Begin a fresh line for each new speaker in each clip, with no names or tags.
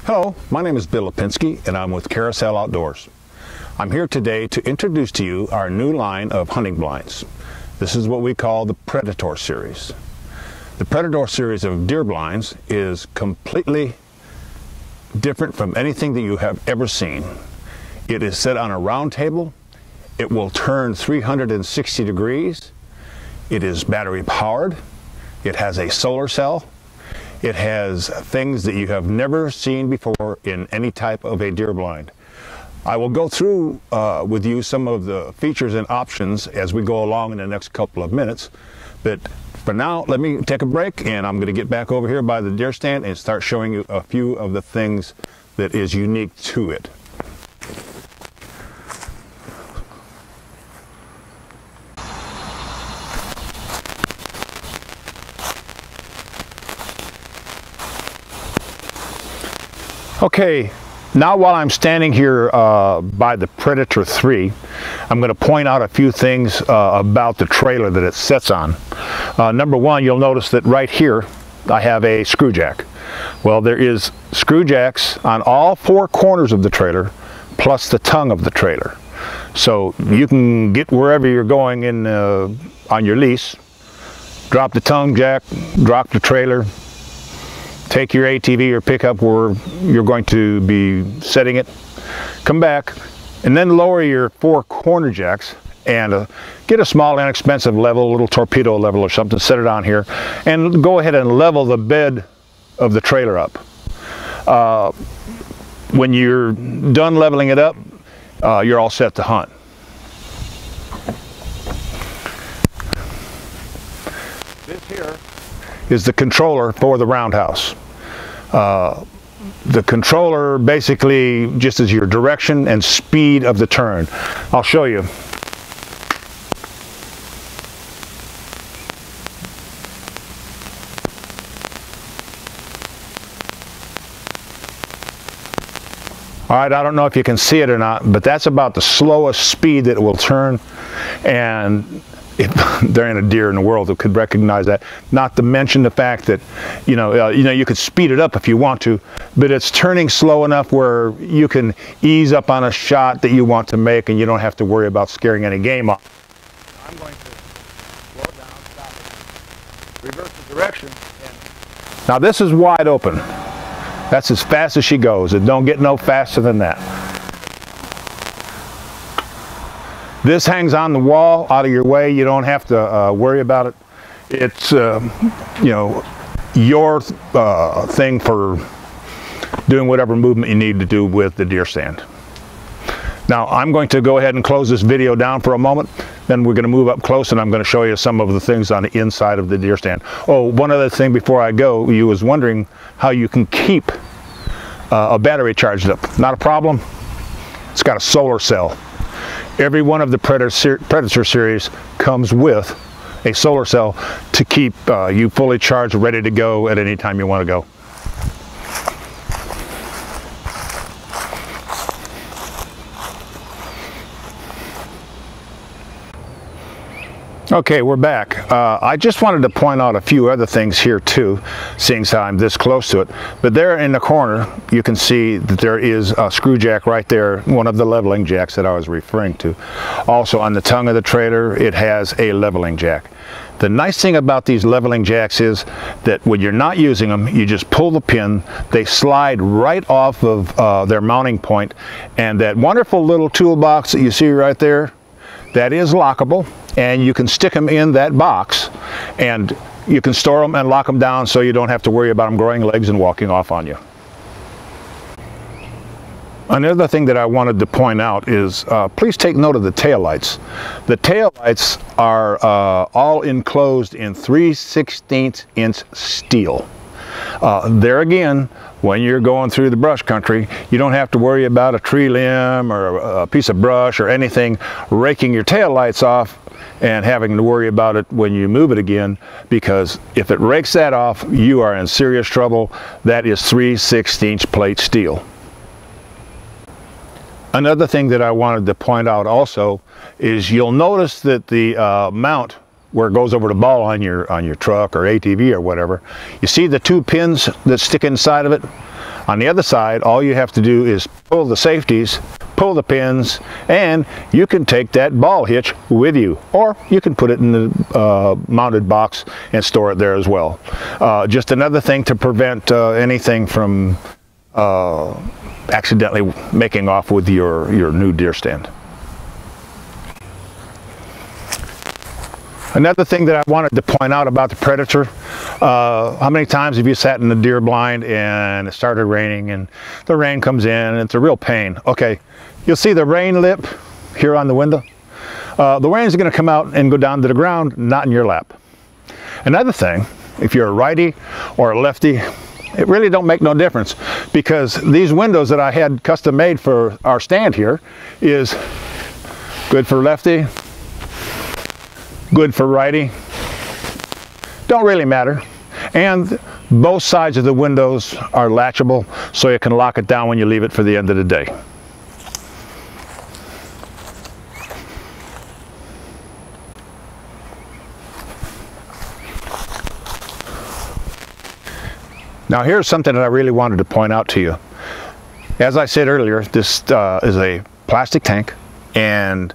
Hello, my name is Bill Lipinski and I'm with Carousel Outdoors. I'm here today to introduce to you our new line of hunting blinds. This is what we call the Predator series. The Predator series of deer blinds is completely different from anything that you have ever seen. It is set on a round table. It will turn 360 degrees. It is battery powered. It has a solar cell. It has things that you have never seen before in any type of a deer blind. I will go through with you some of the features and options as we go along in the next couple of minutes. But for now, let me take a break and I'm going to get back over here by the deer stand and start showing you a few of the things that is unique to it. Okay, now while I'm standing here by the Predator 3, I'm going to point out a few things about the trailer that it sits on. Number one, you'll notice that right here I have a screw jack. Well, there is screw jacks on all four corners of the trailer plus the tongue of the trailer. So you can get wherever you're going in on your lease, drop the tongue jack, drop the trailer, take your ATV or pickup where you're going to be setting it, come back, and then lower your four corner jacks and get a small inexpensive level, a little torpedo level or something, set it on here, and go ahead and level the bed of the trailer up. When you're done leveling it up, you're all set to hunt. This here is the controller for the roundhouse. The controller basically just is your direction and speed of the turn. I'll show you. All right, I don't know if you can see it or not, but that's about the slowest speed that it will turn, and there ain't a deer in the world that could recognize that. Not to mention the fact that, you could speed it up if you want to, but it's turning slow enough where you can ease up on a shot that you want to make, and you don't have to worry about scaring any game off. I'm going to slow it down, stop it, reverse the direction. Now this is wide open. That's as fast as she goes. It don't get no faster than that. This hangs on the wall, out of your way. You don't have to worry about it. It's, your thing for doing whatever movement you need to do with the deer stand. Now, I'm going to go ahead and close this video down for a moment. Then we're going to move up close and I'm going to show you some of the things on the inside of the deer stand. Oh, one other thing before I go, you was wondering how you can keep a battery charged up. Not a problem. It's got a solar cell. Every one of the Predator series comes with a solar cell to keep you fully charged, ready to go at any time you want to go. Okay, we're back. I just wanted to point out a few other things here too, seeing as how I'm this close to it. But there in the corner, you can see that there is a screw jack right there, one of the leveling jacks that I was referring to. Also on the tongue of the trailer, it has a leveling jack. The nice thing about these leveling jacks is that when you're not using them, you just pull the pin, they slide right off of their mounting point, and that wonderful little toolbox that you see right there, that is lockable, and you can stick them in that box and you can store them and lock them down so you don't have to worry about them growing legs and walking off on you. Another thing that I wanted to point out is please take note of the tail lights. The tail lights are all enclosed in 3/16" steel. There again, when you're going through the brush country, you don't have to worry about a tree limb or a piece of brush or anything raking your tail lights off and having to worry about it when you move it again, because if it rakes that off, you are in serious trouble. That is 3/16" plate steel. Another thing that I wanted to point out also is you'll notice that the mount where it goes over the ball on your truck or ATV or whatever. You see the 2 pins that stick inside of it? On the other side, all you have to do is pull the safeties, pull the pins, and you can take that ball hitch with you, or you can put it in the mounted box and store it there as well. Just another thing to prevent anything from accidentally making off with your new deer stand. Another thing that I wanted to point out about the Predator, how many times have you sat in the deer blind and it started raining and the rain comes in and it's a real pain? Okay, you'll see the rain lip here on the window. The rain is going to come out and go down to the ground, not in your lap. Another thing, if you're a righty or a lefty, it really don't make no difference, because these windows that I had custom made for our stand here is good for lefty, good for righty, don't really matter. And both sides of the windows are latchable, so you can lock it down when you leave it for the end of the day. Now here's something that I really wanted to point out to you. As I said earlier, this is a plastic tank, and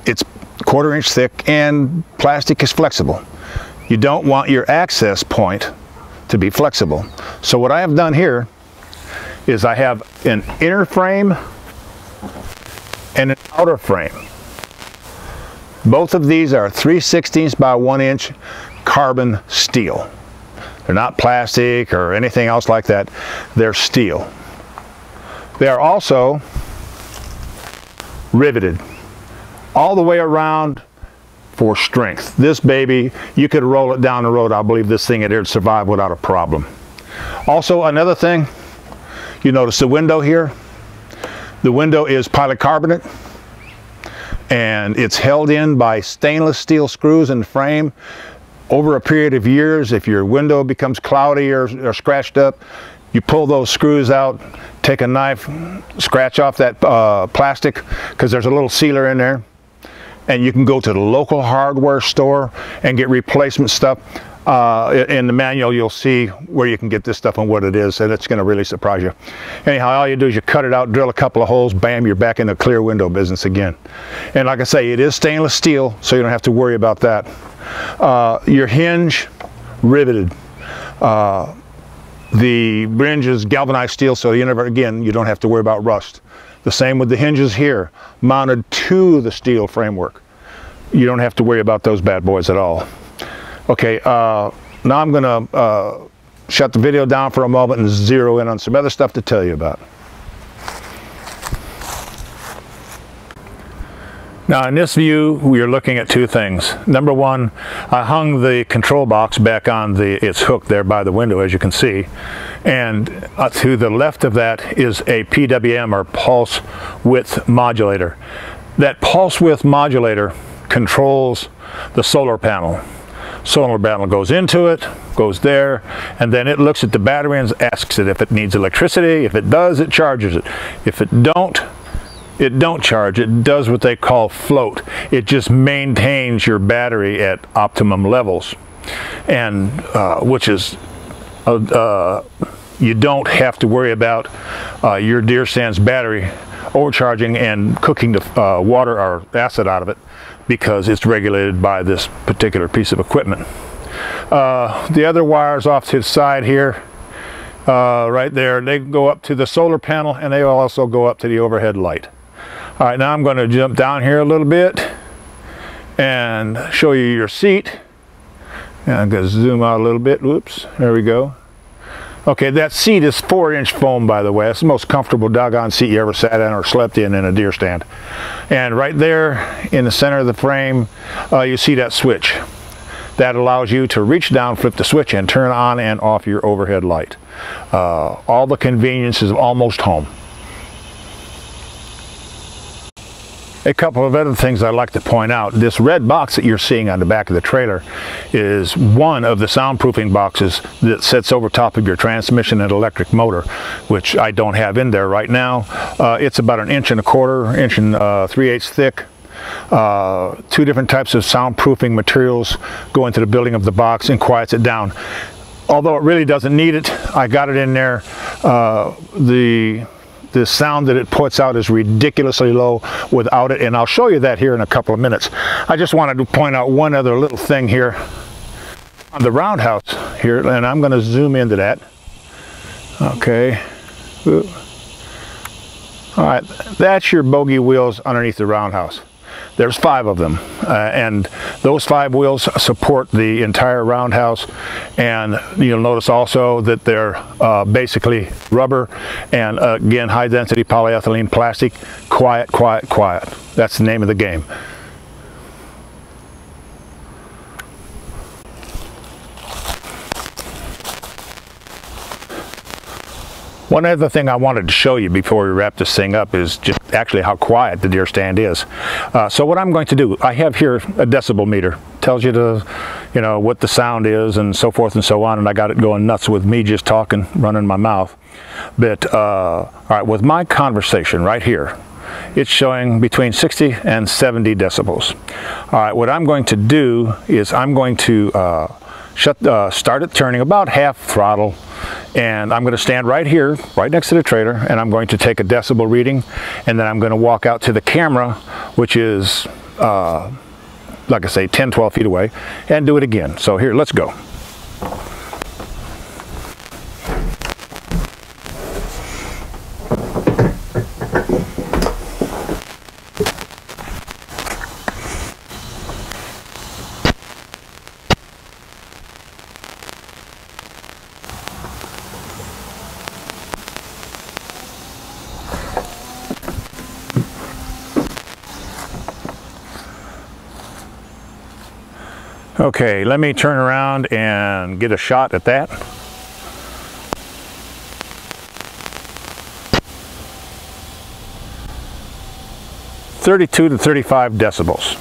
it's 1/4 inch thick, and plastic is flexible. You don't want your access point to be flexible. So what I have done here is I have an inner frame and an outer frame. Both of these are 3/16 by 1 inch carbon steel. They're not plastic or anything else like that. They're steel. They are also riveted all the way around for strength. This baby, you could roll it down the road. I believe this thing would survive without a problem. Also, another thing, you notice the window here. The window is polycarbonate, and it's held in by stainless steel screws in the frame. Over a period of years, if your window becomes cloudy or scratched up, you pull those screws out, take a knife, scratch off that plastic, because there's a little sealer in there, and you can go to the local hardware store and get replacement stuff. In the manual, you'll see where you can get this stuff and what it is, and it's going to really surprise you. Anyhow, all you do is you cut it out, drill a couple of holes, bam, you're back in the clear window business again. And like I say, it is stainless steel, so you don't have to worry about that. Your hinge, riveted. The hinge is galvanized steel, so you don't have to worry about rust. The same with the hinges here, mounted to the steel framework. You don't have to worry about those bad boys at all. Okay, now I'm going to shut the video down for a moment and zero in on some other stuff to tell you about. Now in this view, we are looking at two things. Number one, I hung the control box back on its hook there by the window, as you can see. And to the left of that is a PWM, or pulse width modulator. That pulse width modulator controls the solar panel. Solar panel goes into it, goes there, and then it looks at the battery and asks it if it needs electricity. If it does, it charges it. If it don't charge. It does what they call float. It just maintains your battery at optimum levels, and which is you don't have to worry about your deer stand's battery overcharging and cooking the water or acid out of it, because it's regulated by this particular piece of equipment. The other wires off to the side here, right there, they go up to the solar panel, and they also go up to the overhead light. All right, now I'm going to jump down here a little bit and show you your seat. And I'm going to zoom out a little bit. Whoops, there we go. Okay, that seat is 4-inch foam, by the way. It's the most comfortable doggone seat you ever sat in or slept in a deer stand. And right there in the center of the frame, you see that switch. That allows you to reach down, flip the switch, and turn on and off your overhead light. All the conveniences of almost home. A couple of other things I'd like to point out. This red box that you're seeing on the back of the trailer is one of the soundproofing boxes that sits over top of your transmission and electric motor, which I don't have in there right now. It's about 1 1/4 inch, 3/8 thick. 2 different types of soundproofing materials go into the building of the box and quiets it down. Although it really doesn't need it, I got it in there. The sound that it puts out is ridiculously low without it, and I'll show you that here in a couple of minutes. I just wanted to point out one other little thing here on the roundhouse here, and I'm going to zoom into that. Okay. All right, that's your bogey wheels underneath the roundhouse. There's 5 of them, and those 5 wheels support the entire roundhouse. And you'll notice also that they're basically rubber and again high density polyethylene plastic. Quiet, quiet, quiet. That's the name of the game. One other thing I wanted to show you before we wrap this thing up is just actually how quiet the deer stand is. So what I'm going to do, I have here a decibel meter. Tells you what the sound is and so forth and so on, and I got it going nuts with me just talking, running my mouth. But all right, with my conversation right here, it's showing between 60 and 70 decibels. All right, what I'm going to do is I'm going to start it turning about half throttle, and I'm going to stand right here, right next to the trailer, and I'm going to take a decibel reading, and then I'm going to walk out to the camera, which is, like I say, 10, 12 feet away, and do it again. So here, let's go. Okay, let me turn around and get a shot at that. (32 to 35 decibels).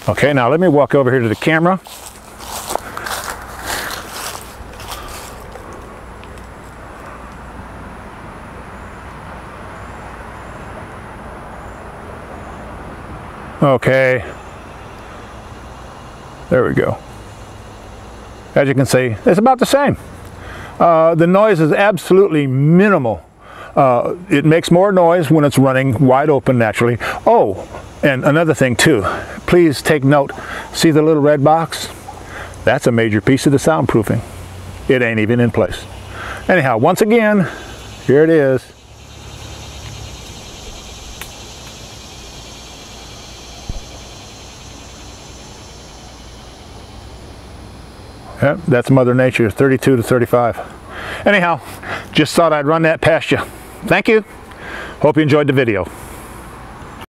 Okay, now let me walk over here to the camera. Okay. There we go. As you can see, it's about the same. The noise is absolutely minimal. It makes more noise when it's running wide open naturally. Oh, and another thing too, please take note. See the little red box? That's a major piece of the soundproofing. It ain't even in place. Anyhow, once again, here it is. Yep, that's Mother Nature, 32 to 35. Anyhow, just thought I'd run that past you. Thank you. Hope you enjoyed the video.